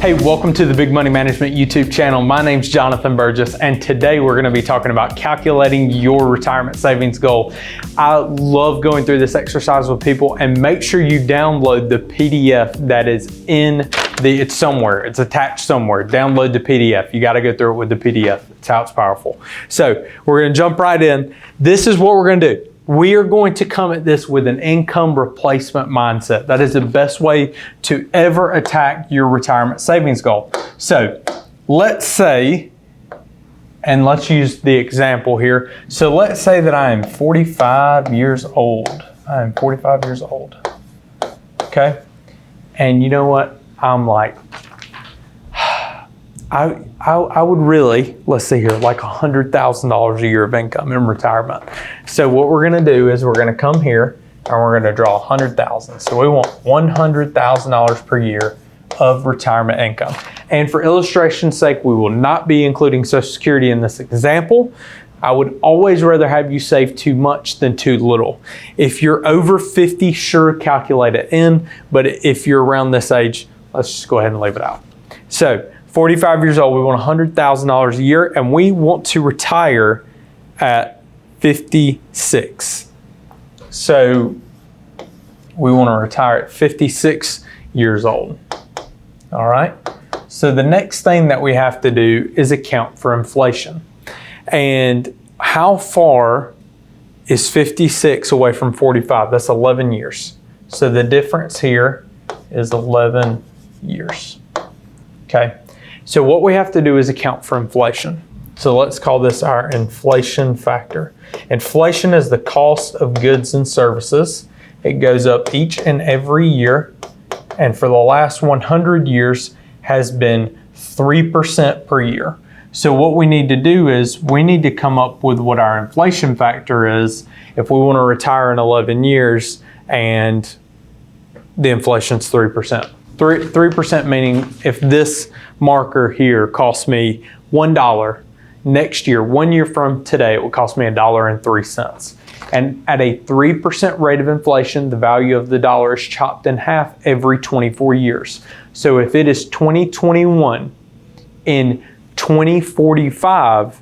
Hey, welcome to the Big Money Management YouTube channel. My name's Jonathan Burgess, and today we're going to be talking about calculating your retirement savings goal. I love going through this exercise with people, and make sure you download the PDF that is it's somewhere, it's attached somewhere. Download the PDF. You got to go through it with the PDF. That's how it's powerful. So we're going to jump right in. This is what we're going to do. We are going to come at this with an income replacement mindset. That is the best way to ever attack your retirement savings goal. So let's say, and let's use the example here. So let's say that I am 45 years old. I am 45 years old. Okay. And you know what? I'm like, I would really, let's see here, like $100,000 a year of income in retirement. So what we're going to do is we're going to come here and we're going to draw 100,000. So we want $100,000 per year of retirement income. And for illustration's sake, we will not be including Social Security in this example. I would always rather have you save too much than too little. If you're over 50, sure, calculate it in. But if you're around this age, let's just go ahead and leave it out. So 45 years old, we want $100,000 a year, and we want to retire at 56. So we want to retire at 56 years old. All right. So the next thing that we have to do is account for inflation. And how far is 56 away from 45? That's 11 years. So the difference here is 11 years. Okay. So what we have to do is account for inflation. So let's call this our inflation factor. Inflation is the cost of goods and services. It goes up each and every year, and for the last 100 years has been 3% per year. So what we need to do is we need to come up with what our inflation factor is if we want to retire in 11 years and the inflation's 3%. 3% meaning if this marker here costs me $1, next year, 1 year from today, it will cost me $1.03. And at a 3% rate of inflation, the value of the dollar is chopped in half every 24 years. So if it is 2021, in 2045,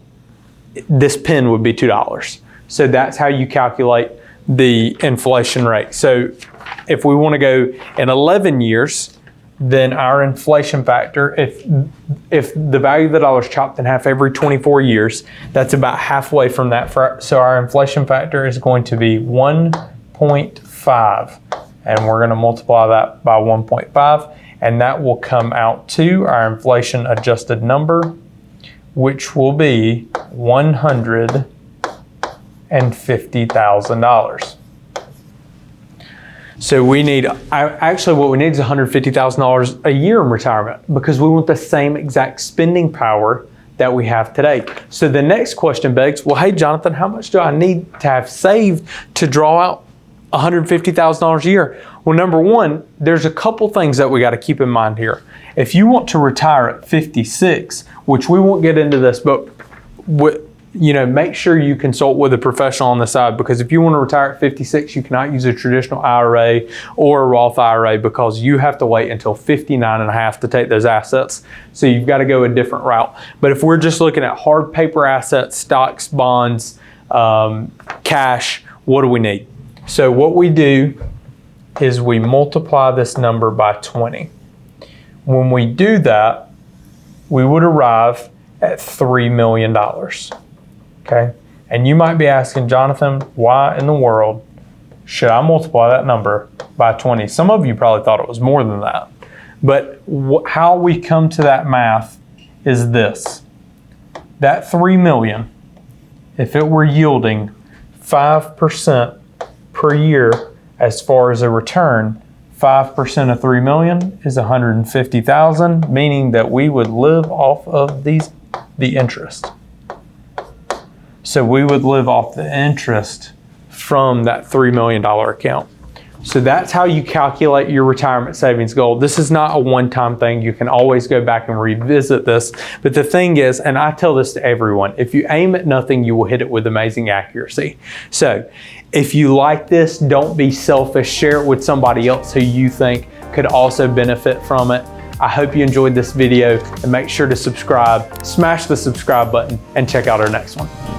this pen would be $2. So that's how you calculate the inflation rate. So if we want to go in 11 years, then our inflation factor, if the value of the dollar is chopped in half every 24 years, that's about halfway from that. So our inflation factor is going to be 1.5, and we're going to multiply that by 1.5, and that will come out to our inflation adjusted number, which will be $150,000. So we need, actually what we need is $150,000 a year in retirement because we want the same exact spending power that we have today. So the next question begs, well, hey, Jonathan, how much do I need to have saved to draw out $150,000 a year? Well, number one, there's a couple things that we got to keep in mind here. If you want to retire at 56, which we won't get into this, but make sure you consult with a professional on the side, because if you want to retire at 56, you cannot use a traditional IRA or a Roth IRA because you have to wait until 59 and a half to take those assets. So you've got to go a different route. But if we're just looking at hard paper assets, stocks, bonds, cash, what do we need? So what we do is we multiply this number by 20. When we do that, we would arrive at $3 million. Okay, and you might be asking, Jonathan, why in the world should I multiply that number by 20? Some of you probably thought it was more than that. But how we come to that math is this. That $3 million, if it were yielding 5% per year as far as a return, 5% of $3 million is $150,000, meaning that we would live off of the interest. So we would live off the interest from that $3 million account. So that's how you calculate your retirement savings goal. This is not a one-time thing. You can always go back and revisit this. But the thing is, and I tell this to everyone, if you aim at nothing, you will hit it with amazing accuracy. So if you like this, don't be selfish. Share it with somebody else who you think could also benefit from it. I hope you enjoyed this video, and make sure to subscribe, smash the subscribe button, and check out our next one.